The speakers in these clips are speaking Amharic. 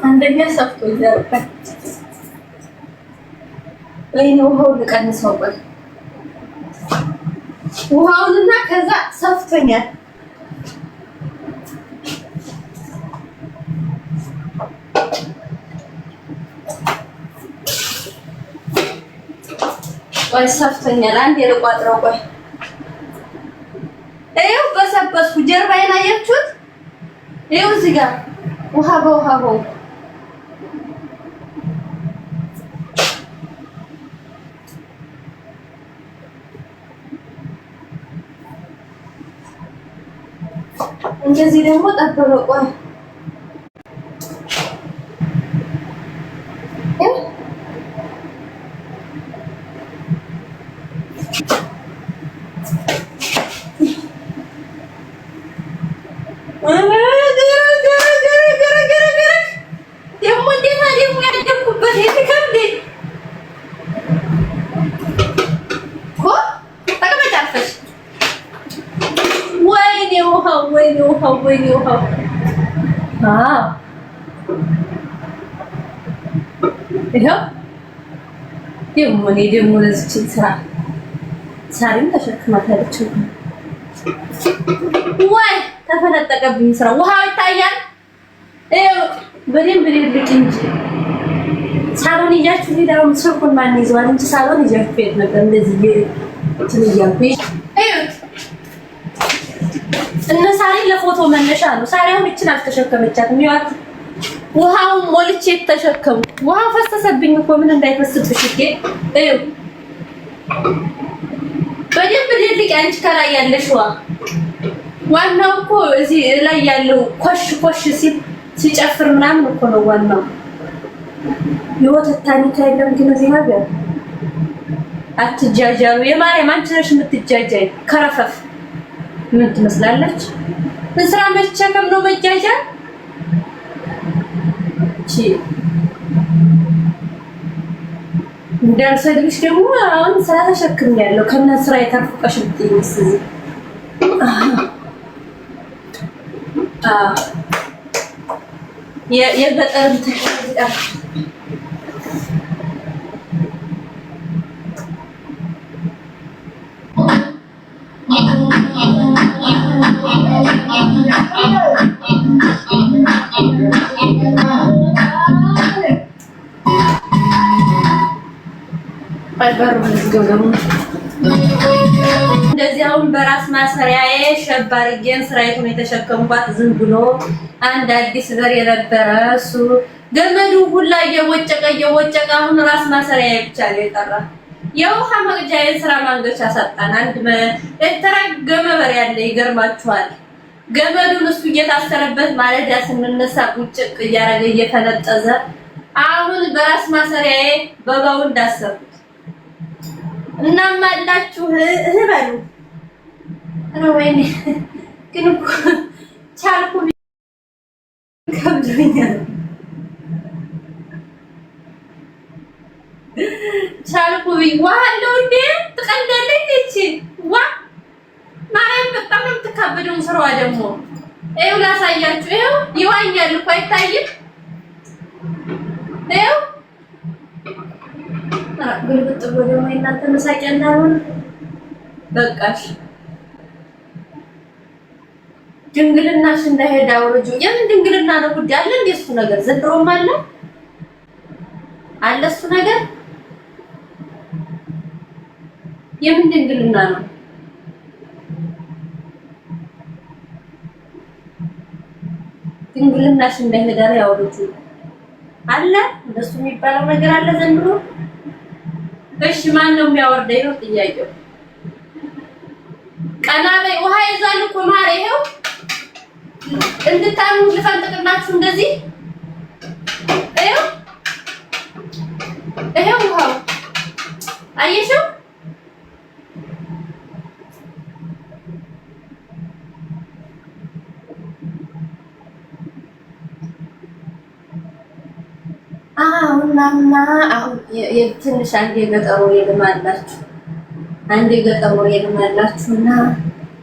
አንደኛ ሰፍቶ ይዘርፋል። ወይኔ ውሃውን ልቀንሰው። ቆይ ውሃውንና ከዛ ሰፍቶኛል። ቆይ ሰፍቶኛል። አንዴ ልቋጥረው። ቆይ ይኸው በሰበስኩ። ጀርባዬን አያችሁት? ይኸው እዚህ ጋር ውሃ በውሃ ሆንኩ። እንደዚህ ደግሞ ጠበበ። ቆይ ወይኔ ውሃው ይኸው ደግሞ ለዚችን ስራ ሳሪም ተሸክማታለች። ወይ ተፈነጠቀብኝ ስራ። ውሃው ይታያል። ይኸው በደንብ ልልቅ እንጂ ሳሎን ይዣችሁ ሄዳው ስልኩን ማን ይዘዋል እንጂ ሳሎን ይዣችሁ ሄድ ነበር። እንደዚህ እንትን እያልኩኝ እዩት። እነ ሳሪ ለፎቶ መነሻ ነው። ሳሪ አሁን እችን አልተሸከመቻትም። ይዋት ውሃውን ሞልቼ ተሸከሙ። ውሃው ፈሰሰብኝ እኮ ምን እንዳይፈስብሽ እቴ። እዩ በደንብ ልልቅ። አንቺ ከላይ ያለሽ ውሃ ዋናው እኮ እዚህ ላይ ያለው ኮሽ ኮሽ ሲጨፍር ምናምን እኮ ነው ዋናው። የወተት ታኒካ የለም ግን እዚህ ሀገር አትጃጃሉ። የማርያም አንቺ ነሽ የምትጃጃይ ከረፈፍ። ምን ትመስላለች? እንስራ መቸከም ነው መጃጃል። እቺ እንዳልሰድብሽ ደግሞ አሁን ስራ ተሸክሜያለሁ። ከነ ስራ የታፈቀሽ ብትይስ የገጠር ትሽጣ እንደዚህ አሁን በራስ ማሰሪያዬ ሸባሪጌን ስራይቱን የተሸከምኳት ዝም ብሎ አንድ አዲስ በር የነበረ እሱ ገመዱ ሁላ እየወጨቀ አሁን ራስ ማሰሪያዬ ብቻ ነው የቀረ። የውሃ መቅጃዬን ስራ ማንገቻ ሰጣን። አንድ የተረገመ በር ያለ ይገርማችኋል። ገመዱን እሱ እየታሰረበት ማለዳ ስንነሳ ቁጭቅ እያረገ እየፈነጠዘ አሁን በራስ ማሰሪያዬ በጋው እንዳሰሩት እናም አላችሁ በሉ። ወይኔ ግን እኮ ቻልኩ ከብዶኛል። ቻልኩ ዋለው እንዴ ትቀልዳለች እቺ ዋ ማርያም በጣም ነው የምትካበደው ስራዋ። ደግሞ ይኸው ላሳያችሁ። ይኸው ይዋኛል እኮ አይታይም። ይኸው ግልብጥ ብሎ ነው እናንተ መሳቂያ እንዳልሆነ በቃሽ። ድንግልናሽ እንዳይሄድ አውርጁ። የምን ድንግልና ነው ጉዳይ አለ እንዴ? እሱ ነገር ዘንድሮም አለ እሱ ነገር። የምን ድንግልና ነው? ድንግልናሽ እንዳይሄድ አውርጁ አለ። እንደሱ የሚባለው ነገር አለ ዘንድሮ። እሺ ማን ነው የሚያወርደው ነው ጥያቄው። ቀና በይ። ውሃ ይዛል እኮ ማር። ይሄው እንድታኑ ልፈንጥቅላችሁ እንደዚህ። ይሄው ውሃው አየሽው? አሁንና አሁን የትንሽ አንድ የገጠሩ የልማላችሁና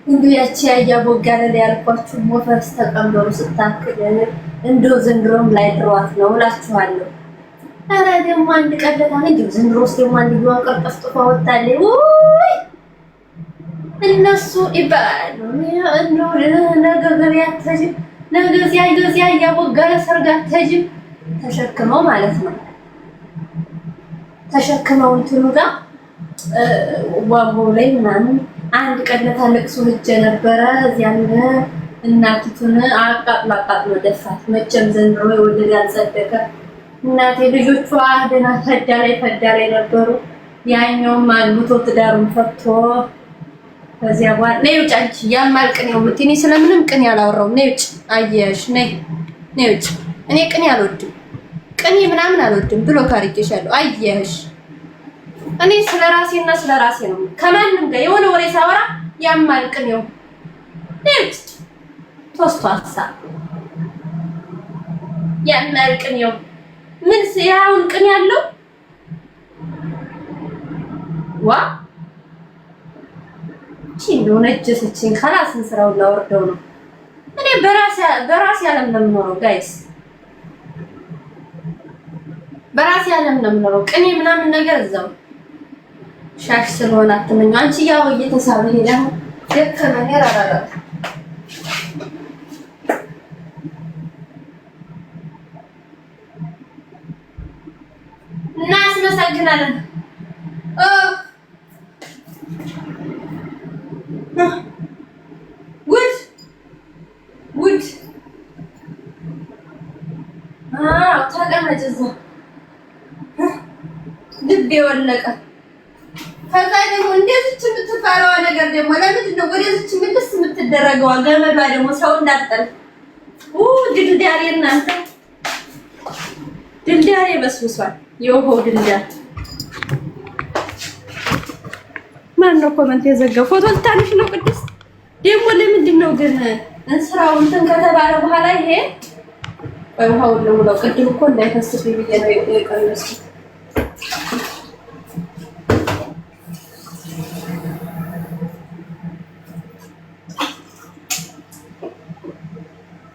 እንዴ ያቺ ያያቦጋለ ላይ ያልኳችሁ ሞፈርስ ተቀምጠው ስታክል እንደው ዘንድሮም ላይ ድሯት ነው እላችኋለሁ። ኧረ ደግሞ አንድ ቀለታ እንዴ ዘንድሮስ ደግሞ አንድ ይዋን ቀርጥፍጥፋ ወጣለኝ። ወይ እነሱ ይባላሉ እንደው ነገ ገበያ ተጅ ነገ ዚያ ያያቦጋለ ሰርጋ ተጅ ተሸክመው ማለት ነው ተሸክመው እንትኑ ጋር ዋቦ ላይ ምናምን አንድ ቀለታ ለቅሶ ሄጄ ነበረ። እዚያም እናቲቱን አቃጥሎ ደፋት። መቼም ዘንድሮ የወለደ ያልጸደቀ እናቴ ልጆቿ ደህና ፈዳ ላይ ነበሩ። ያኛውም አግብቶ ትዳሩን ፈቶ ከዚያ በኋላ ነይ ውጭ አንቺ ያማል ቅኔው የምትይኝ ስለምንም ቅኔ ያላወራው ነይ ውጭ አየሽ ነይ ውጭ እኔ ቅኔ አልወድም ቅኔ ምናምን አልወድም ብሎ ካርጌሻለሁ አየሽ እኔ ስለራሴና ስለራሴ ነው ከማንም ጋር የሆነ ወሬ ሳወራ ያማል ቅኔው ነይ ውጭ ቶስቷሳ ያማል ቅኔው ምን ሲያውን ቅኔ ያለው ዋ እንደው ነጀሰችኝ خلاص እንስራውን ላወርደው ነው። እኔ በራሴ ዓለም ነው የምኖረው ጋይስ በራሴ ዓለም ነው የምኖረው። ቅኔ ምናምን ነገር እዛው ሻሽ ስለሆነ አትመኙ። አንቺ ያው እየተሳበ ሄዳ ደከመኝ አራራ እናስመሰግናለን። ውድ ተቀመጭ እዛ ልቤ ወለቀ። ከዛ ደግሞ እንደዚች የምትባለዋ ነገር ደግሞ ለምንድን ነው ወደዚች ምልስ የምትደረገው? ገመዷ ደግሞ ሰው እንዳጠል ድልዳሬ እናንተ ድልዳሬ በስብሷል። የውሃው ድልዳሬ ማን ነው ኮመንት የዘጋው? ፎቶ ልታነሽ ነው ቅዱስ? ደግሞ ለምንድን ነው ግን እንስራው እንትን ከተባለ በኋላ ይሄ ውሃውን ለሙላው ቅድም እኮ እንዳይፈስብኝ ብዬ ነው የቀነስኩት።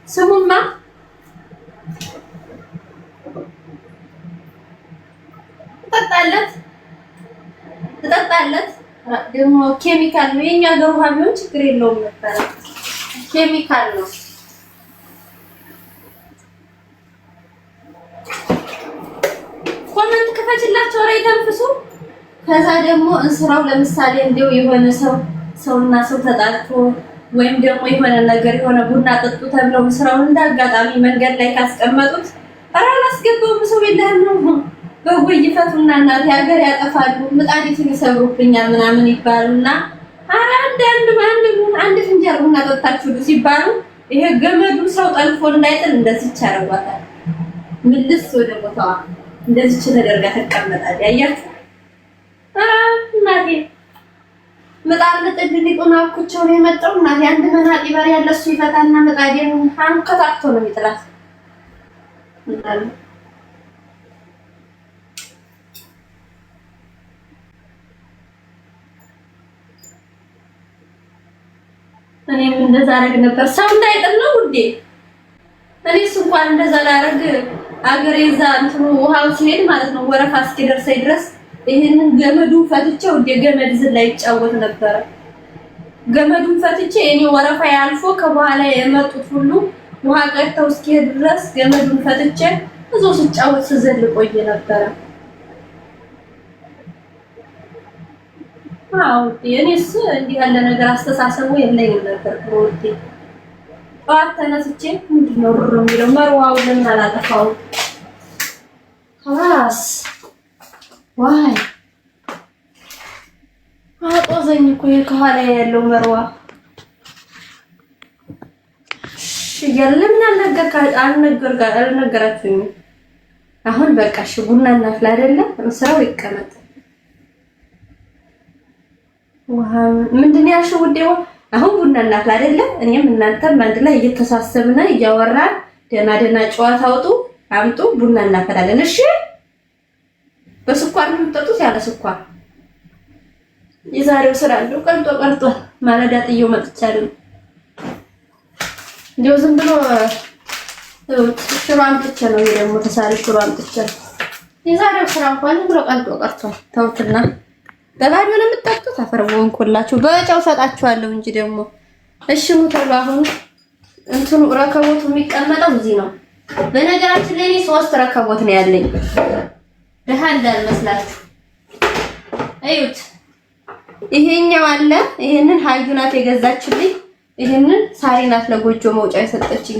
ስሙማ ትጠጣለት ደግሞ ኬሚካል ነው። የኛ ሀገር ውሃ ቢሆን ችግር የለውም ነበር። ኬሚካል ነው። ኮመንት ክፈችላቸው ላይ ተንፍሱ። ከዛ ደግሞ እንስራው ለምሳሌ እንደው የሆነ ሰውና ሰው ተጣልቶ ወይም ደግሞ የሆነ ነገር የሆነ ቡና ጠጡ ተብለው እንስራውን እንዳጋጣሚ መንገድ ላይ ካስቀመጡት አላስገባውም ሰው የለህም ነው በጎይ ይፈቱና እናት ሀገር ያጠፋሉ። ምጣዲቱን ይሰብሩብኛል ምናምን ይባሉና አንድ ፍንጀር ቡና ጠጣችሁ ሲባሉ ይሄ ገመዱ ሰው ጠልፎ እንዳይጥል እንደዚህ ይቻረዋታል። ምልስ ወደ ቦታዋ እንደዚህ ተደርጋ ተቀመጣለች። ያያችሁ እናቴ ምጣድ ለጥድሊቁና ኩቸው ነው የመጣው። እናቴ አንድ መናጢ በር ያለሱ ይፈታና ምጣዴን አንከታክቶ ነው የሚጥላት። እኔም እንደዛ አረግ ነበር ሰው እንዳይጥል ነው ውዴ። እኔስ እንኳን እንደዛ ላረግ አገሬ እዛ እንትኑ ውሃው ሲሄድ ማለት ነው ወረፋ እስኪደርሰኝ ድረስ ይሄንን ገመዱን ፈትቼ ወደ ገመድ ዝላይ ይጫወት ነበር። ገመዱን ፈትቼ እኔ ወረፋ ያልፎ ከበኋላ የመጡት ሁሉ ውሃ ቀርተው እስኪሄድ ድረስ ገመዱን ፈትቼ እዛው ሲጫወት ስዘል ቆይ ነበር። አው እኔስ እንዲህ ያለ ነገር አስተሳሰቡ የለኝም ነበር። ወዴ ጠዋት ተነስቼ ምንድነው የሚለው መርዋው ለምን አላጠፋው? خلاص ዋይ አጦዘኝ እኮ ከኋላ ያለው መርዋ ለምን አልነገራችሁኝም? አሁን በቃ እሺ ቡና እናፍላ አይደለ? ስራው ይቀመጥ። ምንድን ነው ያልሽው ውዴው? አሁን ቡና እናፍላ አይደለ? እኔም እናንተም አንድ ላይ እየተሳሰብን እያወራን ደና ጨዋታ አምጡ ቡና እናፈላለን። እሺ በስኳር ነው የምትጠጡት? ያለ ስኳር የዛሬው ስራ እንደው ቀርጧል። ማለዳ ጥዬው መጥቻለሁ። እንደው ዝም ብሎ ሽሮ አምጥቼ ነው ደግሞ ተሳሪ ሽሮ አምጥቼ የዛሬው ስራ እንኳን ብሎ ቀርቷል። ተውትና በባዶ ነው የምትጠጡት። አፈርወንኩላችሁ በጨው ሰጣችኋለሁ እንጂ ደግሞ እሺ ሙተሉ አሁን እንትኑ ረከቦቱ የሚቀመጠው እዚህ ነው። በነገራችን ላይ 3 ረከቦት ነው ያለኝ። ደሃ እንዳልመስላችሁ እዩት። ይሄኛው አለ። ይሄንን ሀዩናት የገዛችልኝ። ይሄንን ሳሪናት ለጎጆ መውጫ የሰጠችኝ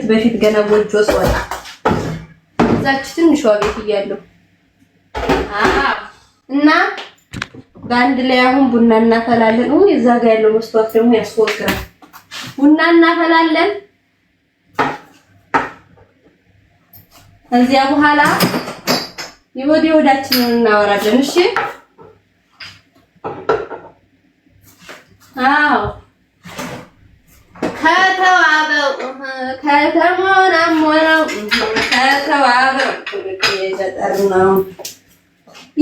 በፊት ገና ጎጆ ስወጣ እዛች ትንሿ ቤት እያለሁ እና በአንድ ላይ አሁን ቡና እናፈላለን። እዛ ጋር ያለው መስዋዕት ደግሞ ያስወግራል። ቡና እናፈላለን። እዚያ በኋላ የወዲያችንን እናወራለን። እሺ አዎ ከተሞናሞነው ከተዋበው የገጠር ነው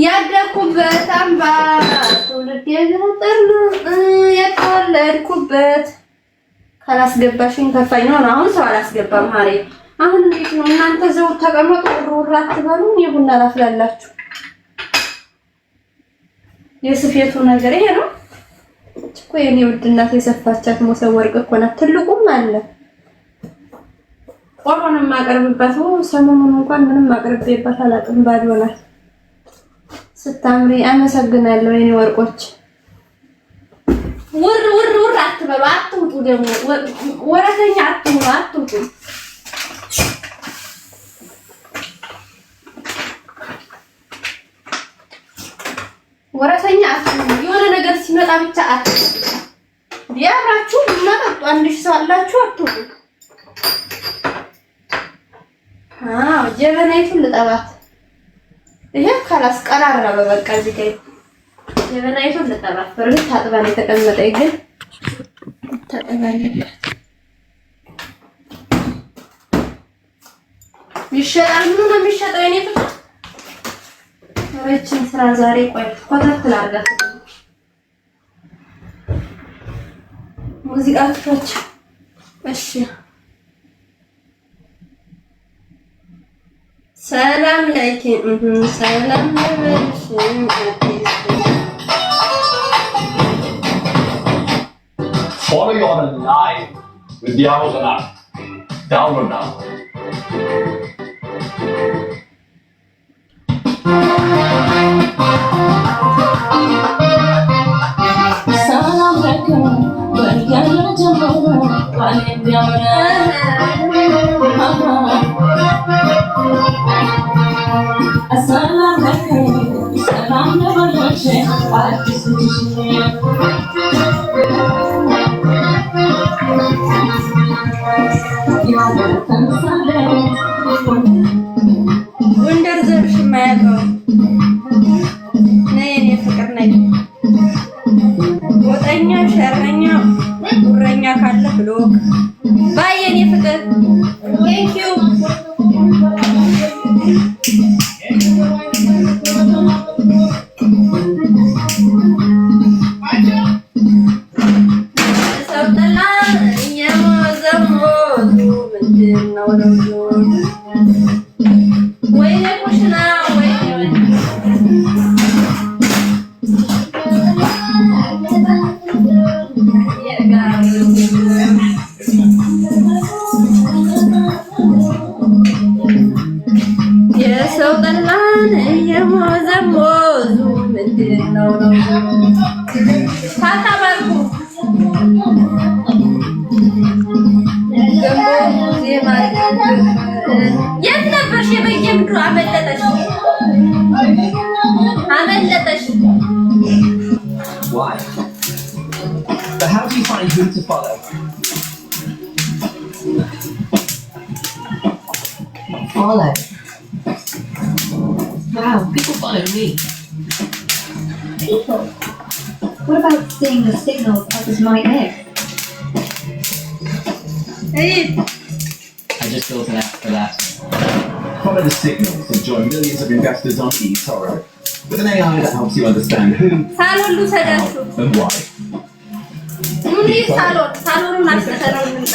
ያደኩበት አምባ ትውልድ የገጠር ነው የተወለድኩበት። ካላስገባሽኝ ከፋኝ ነው። አሁን ሰው አላስገባም። ማሬ አሁን እንዴት ነው እናንተ ዘው ተቀመጡ ሩራ አትበሉ። የቡና ላፍላላችሁ። የስፌቱ ነገር ይሄ ነው እኮ የኔ ውድ እናት የሰፋቻት ሞሰብ ወርቅ እኮ ናት። ትልቁም አለ ቆሮንም ማቀርብባት ሰሞኑን እንኳን ምንም ማቀርብበት አላውቅም። ባዶ ናት። ስታምሪ አመሰግናለሁ የኔ ወርቆች። ውር አትበሉ። አትውጡ ደግሞ ወረተኛ አትውጡ። ወረተኛ አትውጡ። የሆነ ነገር ሲመጣ ብቻ ያራችሁ እናጠጡ። አንድ ሺህ ሰው አላችሁ። አትውጡ። ጀበናይቱን ልጠባት። ይሄ ካላስ ቀራረበ በቃ እዚህ ጋር ጀበናይቱን ልጠባት። በርግጥ ታጥባን የተቀመጠ ግን ታጥባለች። ይሸጣል። ምን ነው የሚሸጠው? የኔ ፍቅር ረጅም ስራ ዛሬ ቆይ ኮተት ላድርጋት። ሙዚቃ ክፈች። እሺ ሰላም ላይክ ሰላም ለበልሽ Follow you on a live with Diablo Zanar. Download now. Salam alaikum, bariyana jamana, alim jamana. Salam alaikum, salam lebalashe, atisishe. ጎንደር ዘርሽ የማያውቀው ነይ የኔ ፍቅር ነይ። ወጠኛ ሸረኛ ጉረኛ ካለ ብሎክ ባይ የኔ ፍቅር ቴንክ ዩ። ሰው ጠላ እየሞዘሞዙ ምንድን ነው ለውዙ ወይኔ ኩሽና ወይኔ የሰው ጠላን እየሞዘሞዙ ምንድን ነው ለውዙ ታታባርኩ የት ነበርሽ? የበየምድሩ አመለጠሽ። Why? But how do you find who to follow? Follow. Wow, people follow me. People? What about seeing the signals others might miss? Hey. I just built an app for that. Follow the signals and join millions of investors on eToro. with an AI that helps you understand who ሳሎን ልውሰዳችሁ and why. ኑኒ ሳሎኑን አስተሰረው እንምጣ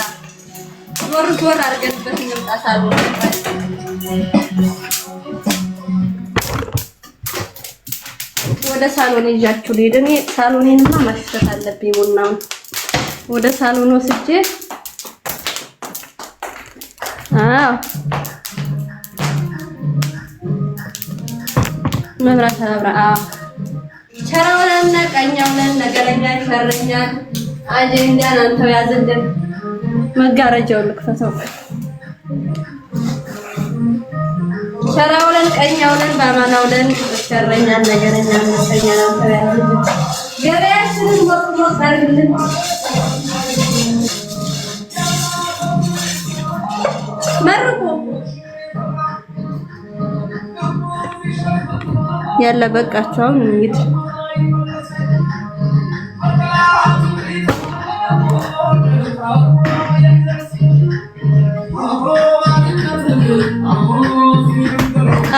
ዞር አድርገንበት እንምጣ ሳሎን ወደ ሳሎን ይዣችሁ ልሄድ እኔ ሳሎኔንማ ማሽተት አለብኝ ቡናውን ወደ ሳሎን ወስጄ መብራት አብራ ቸራውና ቀኛውና ነገረኛ ሸረኛ አጀንዳን አንተው ያዘልን መጋረጃው ልክፈተው ቸራውለን ቀኛውለን ባማናውለን ሸረኛ ነገረኛ መሰኛ አንተው ያዘልን ገበያችንን ሞቅ አድርግልን መርቁ ያለ በቃቸው እንግዲህ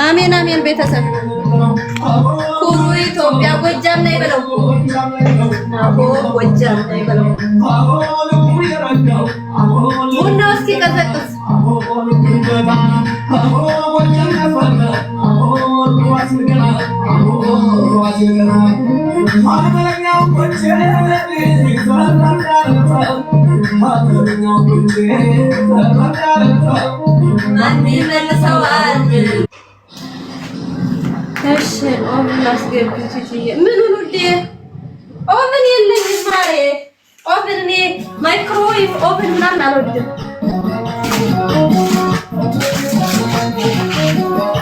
አሜን አሜን ቤተሰብ ኩሩ ኢትዮጵያ ጎጃም ላይ በለው ጎጃም ላይ በለው ቡናው እስኪ ቀዘቅዝ እሺ ኦቨን አስገብቼ ምን ውዴ ኦቨን የለኝም ማሬ ኦቨን እኔ ማይክሮዌቭ ኦቨን ምናምን አልወድም